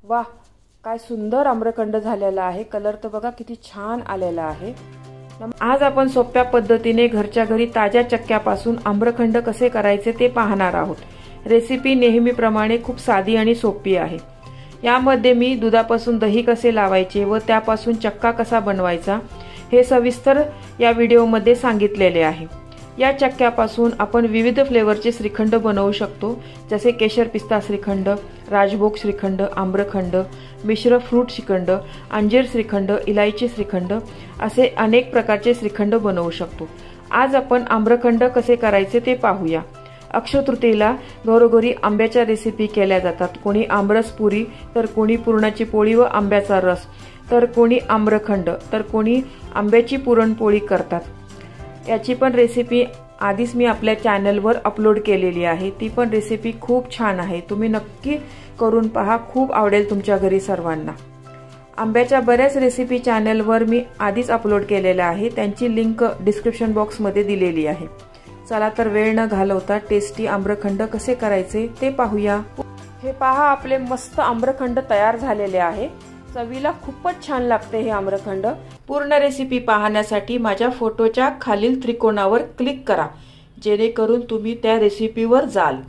वाह, काय सुंदर आम्रखंड झालेला आहे। कलर तर बघा किती छान आलेला आहे। आज आपण सोप्या पद्धतीने घरच्या घरी ताज्या चक्क्यापासून आम्रखंड कसे करायचे ते पाहणार आहोत। रेसिपी नेहमीप्रमाणे खूप साधी आणि सोपी आहे। यामध्ये मी दुधापासून दही कसे लावायचे व त्यापासून चक्का कसा बनवायचा हे सविस्तर या व्हिडिओमध्ये सांगितलेले आहे। या चक्क्यापासून आपण विविध फ्लेवरचे श्रीखंड बनवू शकतो, जसे केशर पिस्ता श्रीखंड, राजभोग श्रीखंड, आम्रखंड, मिश्र फ्रूट श्रीखंड, अंजीर श्रीखंड, इलायची श्रीखंड असे अनेक प्रकारचे श्रीखंड बनवू शकतो। आज आपण आम्रखंड कसे करायचे ते पाहूया। अक्षयतृतीयेला घरोघरी आंब्याच्या रेसिपी केल्या जातात। कोणी आमरस पुरी, तर कोणी पुरणाची पोळी व आंब्याचा रस, तर कोणी आम्रखंड, तर कोणी आंब्याची पुरणपोळी करतात। याची पण रेसिपी आधीच मी आपल्या चॅनलवर अपलोड केलेली आहे। ती पण रेसिपी खूप छान आहे, तुम्ही नक्की करून पहा, खूप आवडेल तुमच्या घरी सर्वांना। आंब्याच्या बऱ्याच रेसिपी चॅनलवर मी आधीच अपलोड केलेल्या आहे, त्यांची लिंक डिस्क्रिप्शन बॉक्समध्ये दिलेली आहे। चला तर वेळ न घालवता टेस्टी आम्रखंड कसे करायचे ते पाहूया। हे पहा, आपले मस्त आम्रखंड तयार झालेले आहे। चवीला खूपच छान लागते हे आम्रखंड। पूर्ण रेसिपी पाहण्यासाठी माझ्या फोटोच्या खालील त्रिकोणावर क्लिक करा, जेणेकरून तुम्ही त्या रेसिपीवर जाल।